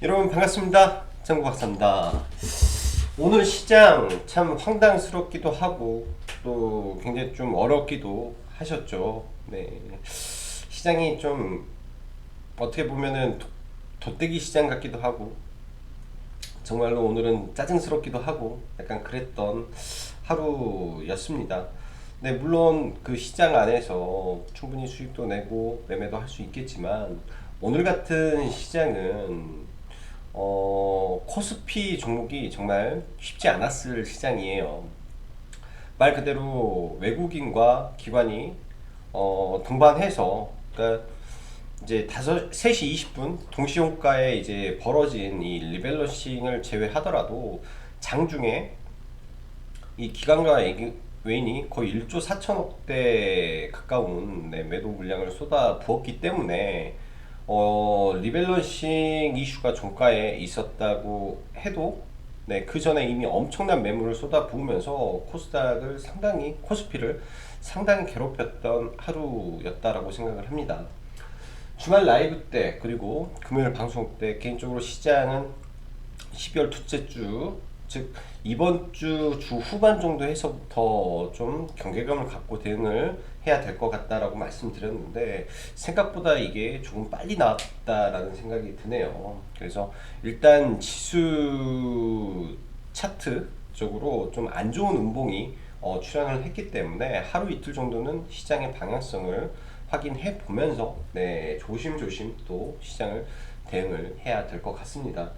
여러분 반갑습니다. 정구 박사입니다. 오늘 시장 참 황당스럽기도 하고 또 굉장히 좀 어렵기도 하셨죠. 네. 시장이 좀 어떻게 보면은 돗대기 시장 같기도 하고 정말로 오늘은 짜증스럽기도 하고 약간 그랬던 하루였습니다. 네, 물론 그 시장 안에서 충분히 수익도 내고 매매도 할 수 있겠지만 오늘 같은 시장은 코스피 종목이 정말 쉽지 않았을 시장이에요. 말 그대로 외국인과 기관이 동반해서 그러니까 이제 3시 20분 동시호가에 이제 벌어진 이 리밸런싱을 제외하더라도 장중에 이 기관과 외인이 거의 1조 4천억대 가까운 매도 물량을 쏟아 부었기 때문에 리밸런싱 이슈가 종가에 있었다고 해도 그 전에 이미 엄청난 매물을 쏟아 부으면서 코스피를 상당히 괴롭혔던 하루였다라고 생각을 합니다. 주말 라이브 때 그리고 금요일 방송 때 개인적으로 시장은 12월 둘째 주, 즉 이번 주 후반 정도 해서부터 좀 경계감을 갖고 대응을 해야 될 것 같다라고 말씀드렸는데 생각보다 이게 조금 빨리 나왔다라는 생각이 드네요. 그래서 일단 지수 차트 쪽으로 좀 안 좋은 음봉이 출현을 했기 때문에 하루 이틀 정도는 시장의 방향성을 확인해 보면서 조심조심 또 시장을 대응을 해야 될 것 같습니다.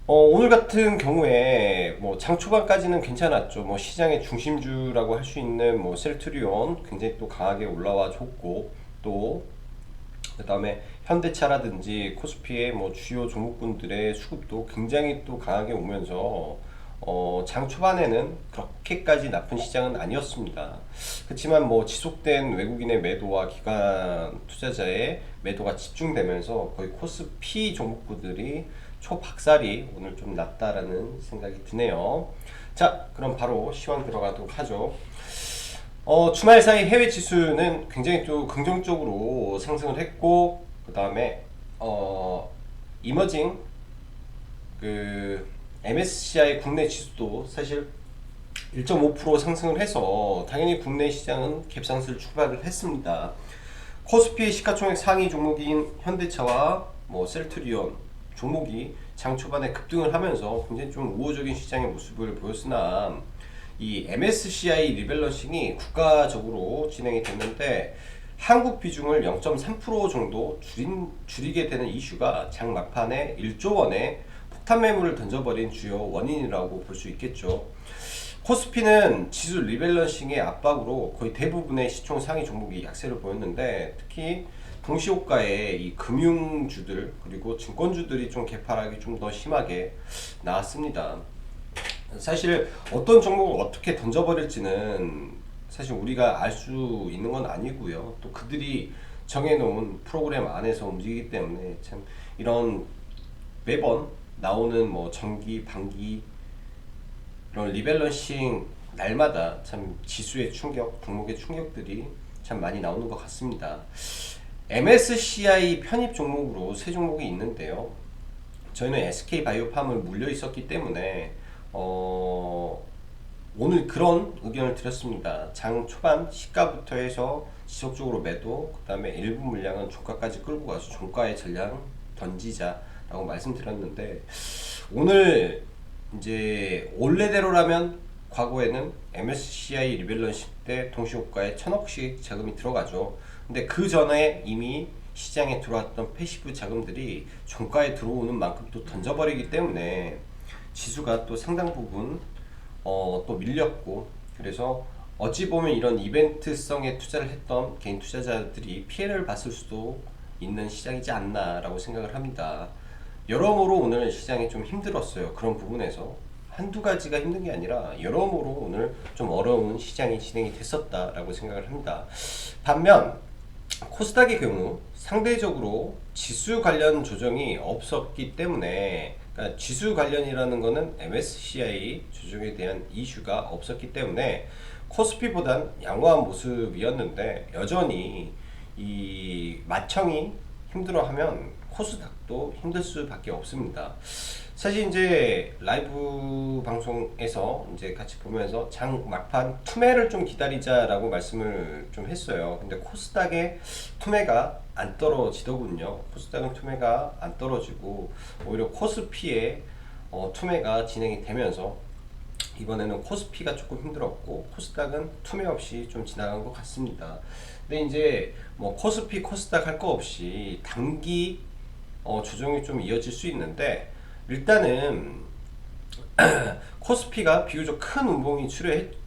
오늘 같은 경우에 장 초반까지는 괜찮았죠. 시장의 중심주라고 할 수 있는 셀트리온 굉장히 또 강하게 올라와 줬고, 또 그다음에 현대차라든지 코스피의 주요 종목군들의 수급도 굉장히 또 강하게 오면서 장 초반에는 그렇게까지 나쁜 시장은 아니었습니다. 그렇지만 지속된 외국인의 매도와 기관 투자자의 매도가 집중되면서 거의 코스피 종목군들이 초박살이 오늘 좀 났다라는 생각이 드네요. 자, 그럼 바로 시황 들어가도록 하죠. 주말 사이 해외 지수는 굉장히 또 긍정적으로 상승을 했고, 그 다음에 이머징 그 MSCI 국내 지수도 사실 1.5% 상승을 해서 당연히 국내 시장은 갭상승을 출발을 했습니다. 코스피 시가총액 상위 종목인 현대차와 셀트리온 종목이 장 초반에 급등을 하면서 굉장히 좀 우호적인 시장의 모습을 보였으나 이 MSCI 리밸런싱이 국가적으로 진행이 됐는데 한국 비중을 0.3% 정도 줄이게 되는 이슈가 장 막판에 1조 원의 폭탄 매물을 던져버린 주요 원인이라고 볼 수 있겠죠. 코스피는 지수 리밸런싱의 압박으로 거의 대부분의 시총 상위 종목이 약세를 보였는데 특히 동시호가의 이 금융주들 그리고 증권주들이 좀 개파락이 좀 더 심하게 나왔습니다. 사실 어떤 종목을 어떻게 던져버릴지는 사실 우리가 알 수 있는 건 아니고요. 또 그들이 정해놓은 프로그램 안에서 움직이기 때문에 참 이런 매번 나오는 정기, 반기 이런 리밸런싱 날마다 참 지수의 충격, 종목의 충격들이 참 많이 나오는 것 같습니다. MSCI 편입 종목으로 세 종목이 있는데요. 저희는 SK바이오팜을 물려 있었기 때문에 오늘 그런 의견을 드렸습니다. 장 초반 시가부터 해서 지속적으로 매도, 그 다음에 일부 물량은 종가까지 끌고 가서 종가의 전량 던지자라고 말씀드렸는데 오늘 이제 원래대로라면 과거에는 MSCI 리밸런싱 때 동시호가에 1000억씩 자금이 들어가죠. 근데 그 전에 이미 시장에 들어왔던 패시브 자금들이 종가에 들어오는 만큼 또 던져버리기 때문에 지수가 또 상당 부분 또 밀렸고, 그래서 어찌 보면 이런 이벤트성에 투자를 했던 개인 투자자들이 피해를 봤을 수도 있는 시장이지 않나라고 생각을 합니다. 여러모로 오늘 시장이 좀 힘들었어요. 그런 부분에서 한두 가지가 힘든 게 아니라 여러모로 오늘 좀 어려운 시장이 진행이 됐었다라고 생각을 합니다. 반면 코스닥의 경우 상대적으로 지수 관련 조정이 없었기 때문에, 그러니까 지수 관련이라는 거는 MSCI 조정에 대한 이슈가 없었기 때문에 코스피보단 양호한 모습이었는데, 여전히 이 마청이 힘들어하면 코스닥도 힘들 수밖에 없습니다. 사실 이제 라이브 방송에서 이제 같이 보면서 장 막판 투매를 좀 기다리자라고 말씀을 좀 했어요. 근데 코스닥의 투매가 안 떨어지더군요. 코스닥은 투매가 안 떨어지고 오히려 코스피의 투매가 진행이 되면서 이번에는 코스피가 조금 힘들었고 코스닥은 투매 없이 좀 지나간 것 같습니다. 근데 이제 뭐 코스피 코스닥 할 거 없이 단기 조정이 좀 이어질 수 있는데 일단은 코스피가 비교적 큰 운봉이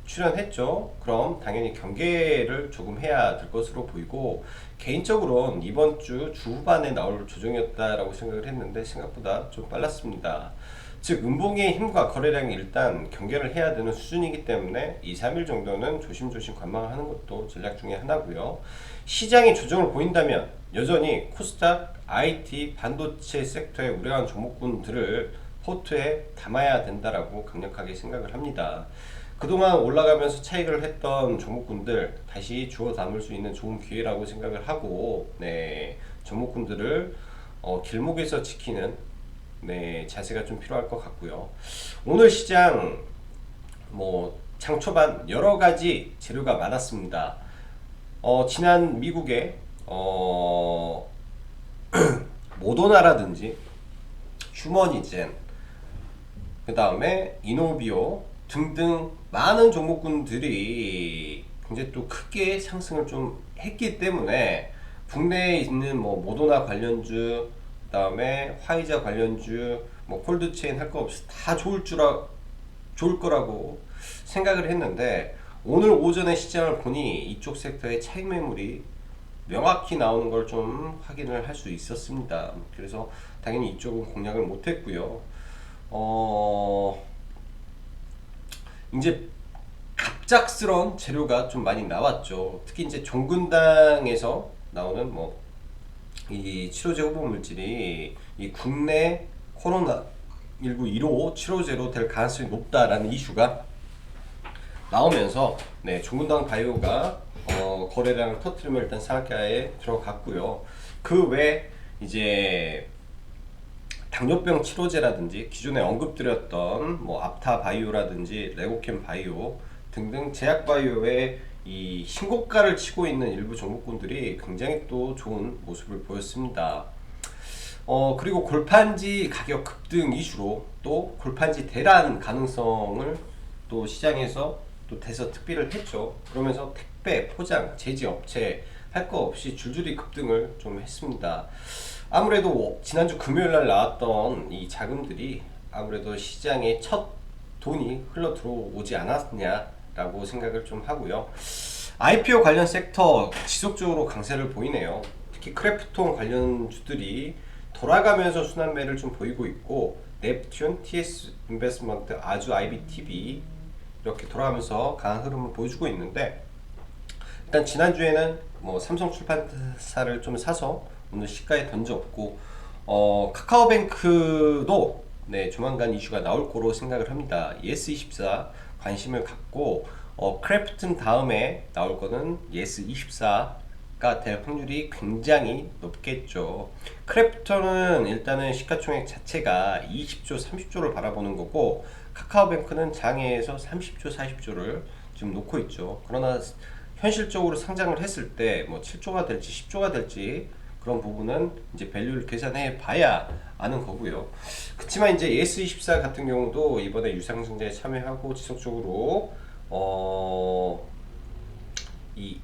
출현했죠. 그럼 당연히 경계를 조금 해야 될 것으로 보이고 개인적으로는 이번 주 후반에 나올 조정이었다라고 생각을 했는데 생각보다 좀 빨랐습니다. 즉 음봉의 힘과 거래량이 일단 경계를 해야 되는 수준이기 때문에 2, 3일 정도는 조심조심 관망하는 것도 전략 중에 하나고요. 시장이 조정을 보인다면 여전히 코스닥, IT, 반도체 섹터에 우려한 종목군들을 포트에 담아야 된다라고 강력하게 생각을 합니다. 그동안 올라가면서 차익을 했던 종목군들 다시 주워 담을 수 있는 좋은 기회라고 생각을 하고 종목군들을 길목에서 지키는 자세가 좀 필요할 것 같고요. 오늘 시장 장 초반 여러 가지 재료가 많았습니다. 지난 미국의 모더나라든지 휴머니젠, 그 다음에 이노비오 등등 많은 종목군들이 굉장히 또 크게 상승을 좀 했기 때문에 국내에 있는 모더나 관련주, 그 다음에 화이자 관련주, 콜드체인 할 거 없이 다 좋을 거라고 생각을 했는데 오늘 오전에 시장을 보니 이쪽 섹터의 차익 매물이 명확히 나오는 걸 좀 확인을 할 수 있었습니다. 그래서 당연히 이쪽은 공략을 못했고요. 이제 갑작스러운 재료가 좀 많이 나왔죠. 특히 이제 종근당에서 나오는 이 치료제 후보 물질이 이 국내 코로나19 1호 치료제로 될 가능성이 높다라는 이슈가 나오면서 종근당 바이오가 거래량을 터뜨리면 일단 상한가에 들어갔고요. 그 외 이제 당뇨병 치료제라든지 기존에 언급드렸던 앞타 바이오라든지 레고캠 바이오 등등 제약 바이오의 이 신고가를 치고 있는 일부 종목군들이 굉장히 또 좋은 모습을 보였습니다. 그리고 골판지 가격 급등 이슈로 또 골판지 대란 가능성을 또 시장에서 또 대서특비를 했죠. 그러면서 택배, 포장, 제지업체 할 거 없이 줄줄이 급등을 좀 했습니다. 아무래도 지난주 금요일날 나왔던 이 자금들이 아무래도 시장에 첫 돈이 흘러 들어오지 않았냐라고 생각을 좀 하고요. IPO 관련 섹터 지속적으로 강세를 보이네요. 특히 크래프톤 관련주들이 돌아가면서 순환매를 좀 보이고 있고 넵튠, TS 인베스트먼트, 아주 IBTV 이렇게 돌아가면서 강한 흐름을 보여주고 있는데 일단 지난주에는 삼성출판사를 좀 사서 오늘 시가에 던졌고 카카오뱅크도 조만간 이슈가 나올 거로 생각을 합니다. 예스24 관심을 갖고 크래프튼 다음에 나올 거는 예스24가 될 확률이 굉장히 높겠죠. 크래프톤은 일단은 시가총액 자체가 20조, 30조를 바라보는 거고 카카오뱅크는 장외에서 30조, 40조를 지금 놓고 있죠. 그러나 현실적으로 상장을 했을 때 7조가 될지 10조가 될지 그런 부분은 이제 밸류를 계산해 봐야 아는 거고요. 그렇지만 이제 예스24 같은 경우도 이번에 유상증자에 참여하고 지속적으로 이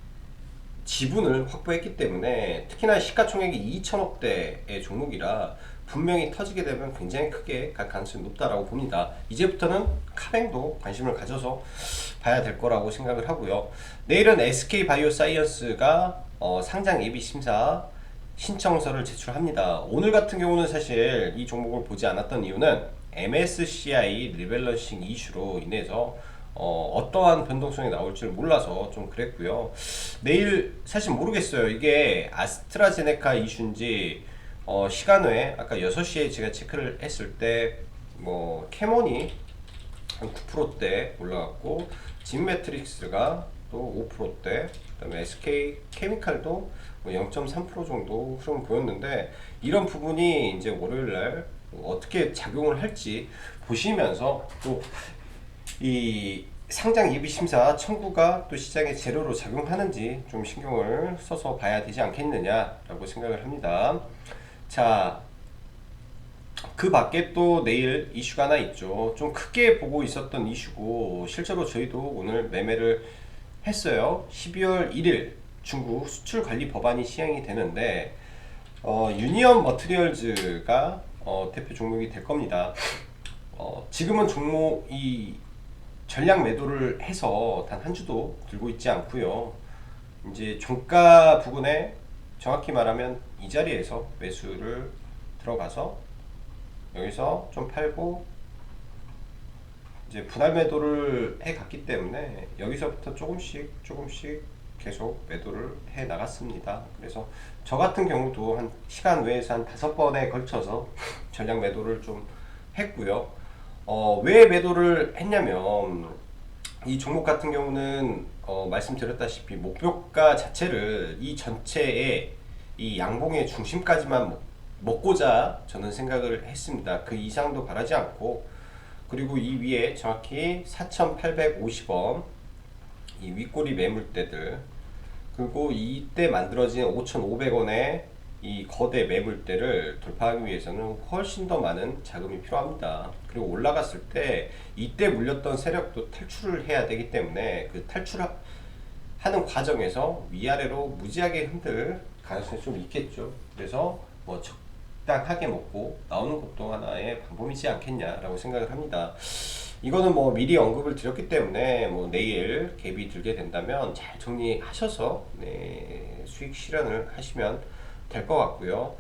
지분을 확보했기 때문에 특히나 시가총액이 2천억대의 종목이라 분명히 터지게 되면 굉장히 크게 갈 가능성이 높다라고 봅니다. 이제부터는 카뱅도 관심을 가져서 봐야 될 거라고 생각을 하고요. 내일은 SK바이오사이언스가 상장 예비 심사 신청서를 제출합니다. 오늘 같은 경우는 사실 이 종목을 보지 않았던 이유는 MSCI 리밸런싱 이슈로 인해서 어떠한 변동성이 나올지 몰라서 좀 그랬고요. 내일 사실 모르겠어요. 이게 아스트라제네카 이슈인지 시간 외에 아까 6시에 제가 체크를 했을 때 캐몬이 한 9%대 올라갔고 진매트릭스가 또 5%대, 그다음에 SK 케미칼도 뭐 0.3% 정도 흐름을 보였는데, 이런 부분이 이제 월요일 날 어떻게 작용을 할지 보시면서, 또 이 상장 예비 심사 청구가 또 시장에 제로로 작용하는지 좀 신경을 써서 봐야 되지 않겠느냐라고 생각을 합니다. 자, 그 밖에 또 내일 이슈가 하나 있죠. 좀 크게 보고 있었던 이슈고, 실제로 저희도 오늘 매매를 했어요. 12월 1일 중국 수출 관리 법안이 시행이 되는데, 유니언 머티리얼즈가 대표 종목이 될 겁니다. 지금은 종목이 전량 매도를 해서 단 한 주도 들고 있지 않고요. 이제 종가 부근에 정확히 말하면 이 자리에서 매수를 들어가서 여기서 좀 팔고 이제 분할 매도를 해 갔기 때문에 여기서부터 조금씩 계속 매도를 해 나갔습니다. 그래서 저 같은 경우도 한 시간 외에서 한 5번에 걸쳐서 전량 매도를 좀 했고요. 왜 매도를 했냐면, 이 종목 같은 경우는 말씀드렸다시피 목표가 자체를 이 전체의 이 양봉의 중심까지만 먹고자 저는 생각을 했습니다. 그 이상도 바라지 않고, 그리고 이 위에 정확히 4,850원 이 윗꼬리 매물대들, 그리고 이때 만들어진 5,500원의 이 거대 매물대를 돌파하기 위해서는 훨씬 더 많은 자금이 필요합니다. 그리고 올라갔을 때 이때 물렸던 세력도 탈출을 해야 되기 때문에, 그 탈출하는 과정에서 위아래로 무지하게 흔들 가능성이 좀 있겠죠. 그래서 뭐 적당하게 먹고 나오는 것도 하나의 방법이지 않겠냐라고 생각을 합니다. 이거는 뭐 미리 언급을 드렸기 때문에, 뭐 내일 갭이 들게 된다면 잘 정리하셔서 수익 실현을 하시면 될 것 같고요.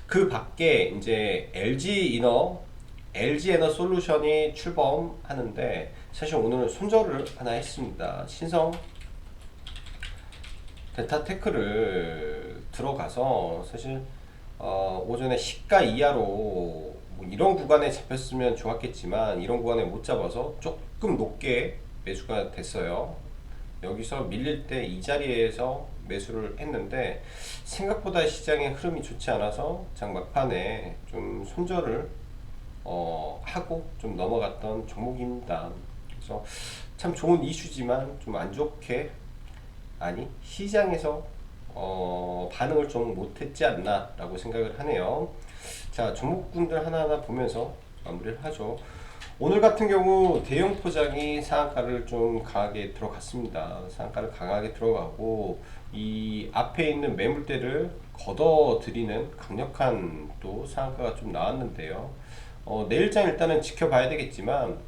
그 밖에 이제 LG 에너 솔루션이 출범하는데, 사실 오늘 손절을 하나 했습니다. 신성 델타테크를 들어가서, 사실 오전에 시가 이하로 뭐 이런 구간에 잡혔으면 좋았겠지만 이런 구간에 못 잡아서 조금 높게 매수가 됐어요. 여기서 밀릴 때 이 자리에서 매수를 했는데, 생각보다 시장의 흐름이 좋지 않아서 장 막판에 좀 손절을 하고 좀 넘어갔던 종목입니다. 그래서 참 좋은 이슈지만 좀 안 좋게, 아니 시장에서 반응을 좀 못했지 않나 라고 생각을 하네요. 자, 종목군들 하나하나 보면서 마무리를 하죠. 오늘 같은 경우 대형 포장이 상한가를 좀 강하게 들어갔습니다. 상한가를 강하게 들어가고, 이 앞에 있는 매물대를 걷어들이는 강력한 또 상한가가 좀 나왔는데요. 내일장 일단은 지켜봐야 되겠지만,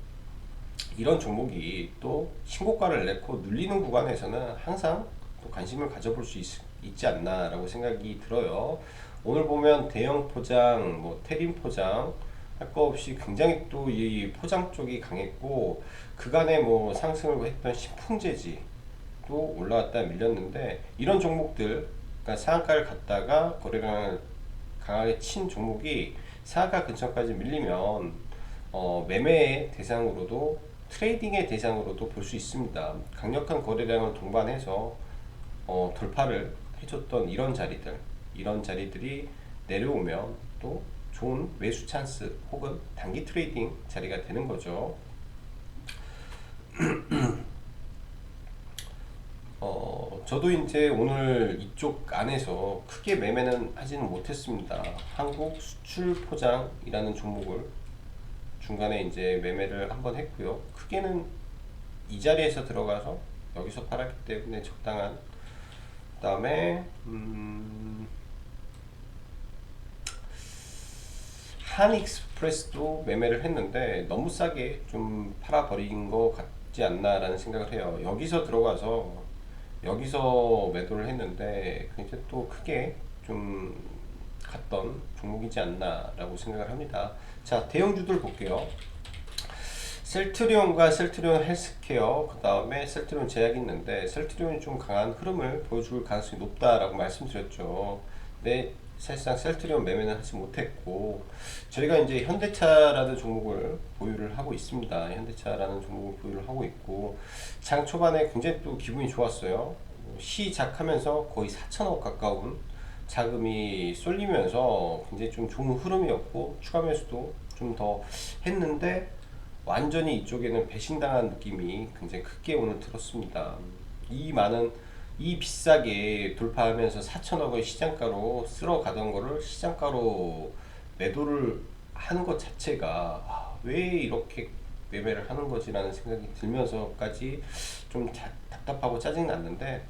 이런 종목이 또 신고가를 냈고 눌리는 구간에서는 항상 또 관심을 가져볼 수 있지 않나 라고 생각이 들어요. 오늘 보면 대형 포장, 뭐 테린 포장 할 거 없이 굉장히 또 이 포장 쪽이 강했고, 그간에 뭐 상승을 했던 신풍재지 또 올라왔다 밀렸는데, 이런 종목들, 그러니까 상한가를 갔다가 거래량을 강하게 친 종목이 상한가 근처까지 밀리면 매매의 대상으로도, 트레이딩의 대상으로도 볼 수 있습니다. 강력한 거래량을 동반해서 돌파를 해줬던 이런 자리들이 내려오면 또 좋은 매수 찬스 혹은 단기 트레이딩 자리가 되는 거죠. 저도 이제 오늘 이쪽 안에서 크게 매매는 하지는 못했습니다. 한국 수출 포장이라는 종목을 중간에 이제 매매를 한번 했고요. 크게는 이 자리에서 들어가서 여기서 팔았기 때문에 적당한. 그다음에 한익스프레스도 매매를 했는데 너무 싸게 좀 팔아버린 것 같지 않나 라는 생각을 해요. 여기서 들어가서 여기서 매도를 했는데 굉장히 또 크게 좀 갔던 종목이지 않나 라고 생각을 합니다. 자, 대형주들 볼게요. 셀트리온과 셀트리온 헬스케어, 그 다음에 셀트리온 제약이 있는데, 셀트리온이 좀 강한 흐름을 보여줄 가능성이 높다라고 말씀드렸죠. 네, 사실상 셀트리온 매매는 하지 못했고, 저희가 이제 현대차라는 종목을 보유를 하고 있습니다. 현대차라는 종목을 보유를 하고 있고, 장 초반에 굉장히 또 기분이 좋았어요. 시작하면서 거의 4천억 가까운 자금이 쏠리면서 굉장히 좀 좋은 흐름이었고, 추가 매수도 좀 더 했는데, 완전히 이쪽에는 배신당한 느낌이 굉장히 크게 오늘 들었습니다. 이 많은 이 비싸게 돌파하면서 4천억을 시장가로 쓸어가던 거를 시장가로 매도를 하는 것 자체가 왜 이렇게 매매를 하는 거지라는 생각이 들면서까지 좀 답답하고 짜증 났는데,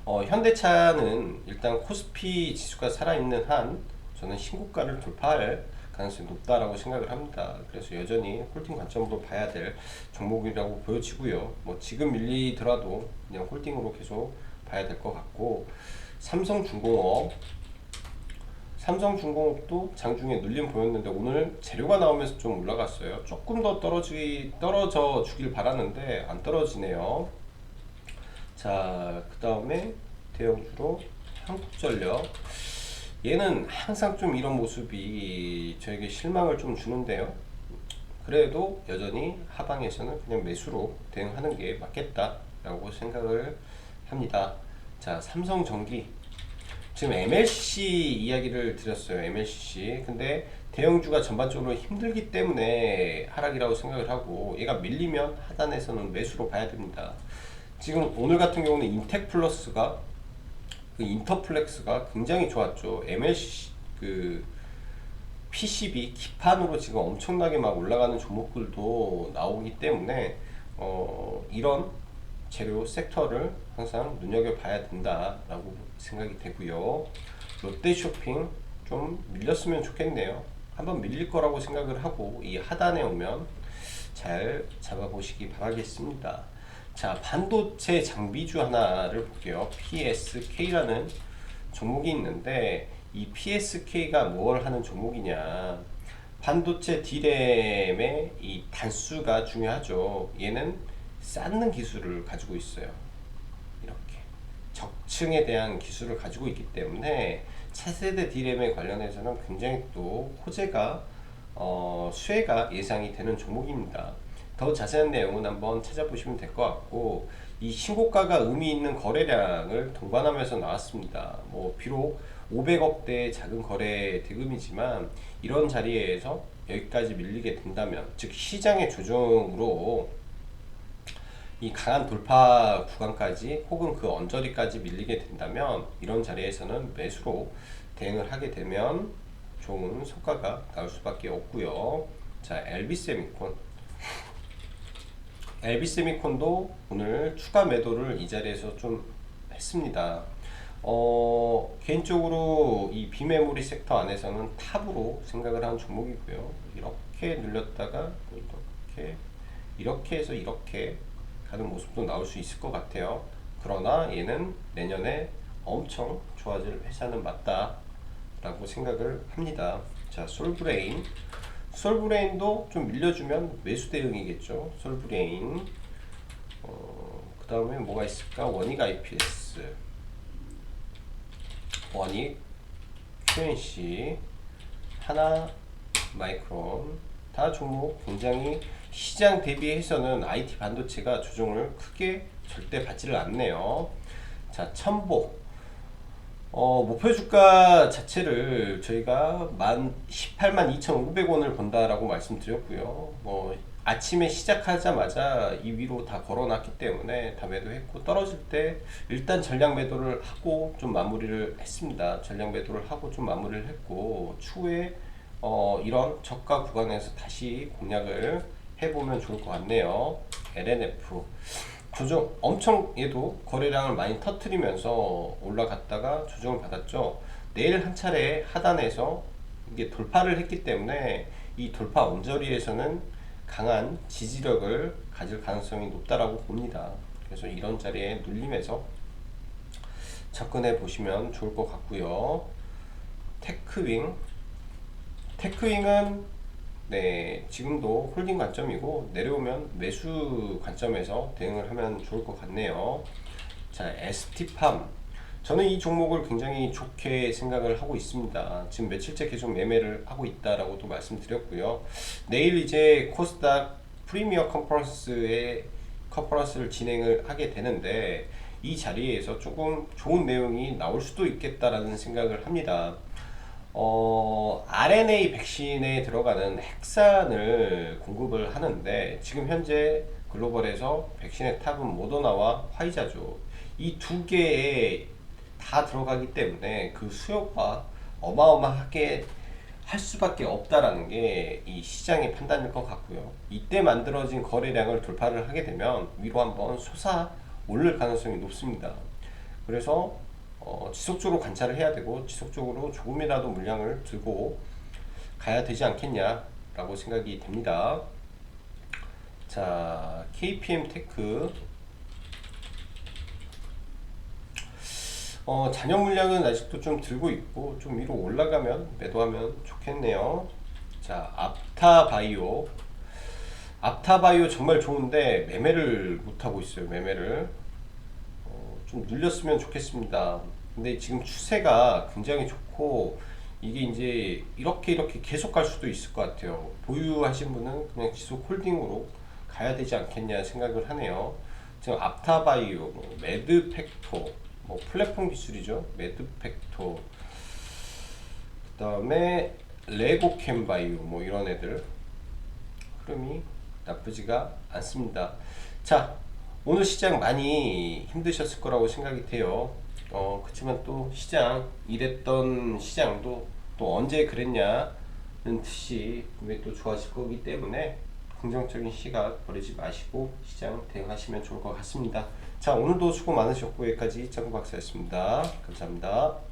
현대차는 일단 코스피 지수가 살아있는 한 저는 신고가를 돌파할 가능성이 높다라고 생각을 합니다. 그래서 여전히 홀딩 관점으로 봐야 될 종목이라고 보여지고요. 뭐 지금 밀리더라도 그냥 홀딩으로 계속 봐야 될 것 같고, 삼성중공업 삼성중공업도 장중에 눌림 보였는데 오늘 재료가 나오면서 좀 올라갔어요. 조금 더 떨어져 주길 바랐는데 안 떨어지네요. 자, 그 다음에 대형주로 한국전력, 얘는 항상 좀 이런 모습이 저에게 실망을 좀 주는데요. 그래도 여전히 하방에서는 그냥 매수로 대응하는 게 맞겠다라고 생각을 합니다. 자, 삼성전기, 지금 MLCC 이야기를 드렸어요. MLCC. 근데 대형주가 전반적으로 힘들기 때문에 하락이라고 생각을 하고, 얘가 밀리면 하단에서는 매수로 봐야 됩니다. 지금 오늘 같은 경우는 인텍플러스가, 그 인터플렉스가 굉장히 좋았죠. MLCC 그 PCB 기판으로 지금 엄청나게 막 올라가는 종목들도 나오기 때문에 이런 재료 섹터를 항상 눈여겨봐야 된다라고 생각이 되고요. 롯데쇼핑 좀 밀렸으면 좋겠네요. 한번 밀릴 거라고 생각을 하고 이 하단에 오면 잘 잡아보시기 바라겠습니다. 자, 반도체 장비주 하나를 볼게요. PSK라는 종목이 있는데, 이 PSK가 뭘 하는 종목이냐, 반도체 D램의 이 단수가 중요하죠. 얘는 쌓는 기술을 가지고 있어요. 이렇게 적층에 대한 기술을 가지고 있기 때문에 차세대 D램에 관련해서는 굉장히 또 호재가 수혜가 예상이 되는 종목입니다. 더 자세한 내용은 한번 찾아보시면 될 것 같고, 이 신고가가 의미 있는 거래량을 동반하면서 나왔습니다. 뭐 비록 500억대 작은 거래 대금이지만 이런 자리에서 여기까지 밀리게 된다면, 즉 시장의 조정으로 이 강한 돌파 구간까지 혹은 그 언저리까지 밀리게 된다면 이런 자리에서는 매수로 대응을 하게 되면 좋은 성과가 나올 수밖에 없고요. 자, LB세미콘도 오늘 추가 매도를 이 자리에서 좀 했습니다. 개인적으로 이 비메모리 섹터 안에서는 탑으로 생각을 하는 종목이고요. 이렇게 눌렸다가 이렇게 해서 이렇게 가는 모습도 나올 수 있을 것 같아요. 그러나 얘는 내년에 엄청 좋아질 회사는 맞다 라고 생각을 합니다. 자, 솔브레인도 좀 밀려주면 매수 대응이겠죠. 솔브레인. 그 다음에 뭐가 있을까? 원익 IPS, 원익, QNC, 하나 마이크론, 다 종목 굉장히 시장 대비해서는 IT 반도체가 조정을 크게 절대 받지를 않네요. 자, 첨보. 목표 주가 자체를 저희가 182,500원을 본다라고 말씀드렸고요. 뭐 아침에 시작하자마자 이 위로 다 걸어놨기 때문에 다 매도했고, 떨어질 때 일단 전량 매도를 하고 좀 마무리를 했습니다. 전량 매도를 하고 좀 마무리를 했고, 추후에 이런 저가 구간에서 다시 공략을 해보면 좋을 것 같네요. LNF 조정 엄청, 얘도 거래량을 많이 터트리면서 올라갔다가 조정을 받았죠. 내일 한 차례 하단에서 이게 돌파를 했기 때문에 이 돌파 언저리에서는 강한 지지력을 가질 가능성이 높다라고 봅니다. 그래서 이런 자리에 눌림에서 접근해 보시면 좋을 것 같고요. 테크윙은 네, 지금도 홀딩 관점이고 내려오면 매수 관점에서 대응을 하면 좋을 것 같네요. 자, ST팜 저는 이 종목을 굉장히 좋게 생각을 하고 있습니다. 지금 며칠째 계속 매매를 하고 있다라고도 말씀드렸고요. 내일 이제 코스닥 프리미어 컨퍼런스를 진행을 하게 되는데 이 자리에서 조금 좋은 내용이 나올 수도 있겠다라는 생각을 합니다. RNA 백신에 들어가는 핵산을 공급을 하는데 지금 현재 글로벌에서 백신의 탑은 모더나와 화이자죠. 이 두 개에 다 들어가기 때문에 그 수요가 어마어마하게 할 수밖에 없다라는 게 이 시장의 판단일 것 같고요. 이때 만들어진 거래량을 돌파를 하게 되면 위로 한번 솟아 오를 가능성이 높습니다. 그래서 지속적으로 관찰을 해야 되고 지속적으로 조금이라도 물량을 들고 가야 되지 않겠냐라고 생각이 됩니다. 자, KPM 테크 잔여 물량은 아직도 좀 들고 있고 좀 위로 올라가면 매도하면 좋겠네요. 자, 앞타바이오 정말 좋은데 매매를 못하고 있어요. 매매를 좀 눌렸으면 좋겠습니다. 근데 지금 추세가 굉장히 좋고 이게 이제 이렇게 계속 갈 수도 있을 것 같아요. 보유하신 분은 그냥 지속 홀딩으로 가야 되지 않겠냐 생각을 하네요. 지금 앞타바이오, 매드팩토, 플랫폼 기술이죠. 매드팩토, 그 다음에 레고캠바이오 이런 애들 흐름이 나쁘지가 않습니다. 자, 오늘 시장 많이 힘드셨을 거라고 생각이 돼요. 그렇지만 또 시장 이랬던 시장도 또 언제 그랬냐는 듯이 분명히 또 좋아질 거기 때문에 긍정적인 시각 버리지 마시고 시장 대응하시면 좋을 것 같습니다. 자, 오늘도 수고 많으셨고 여기까지 짱구 박사였습니다. 감사합니다.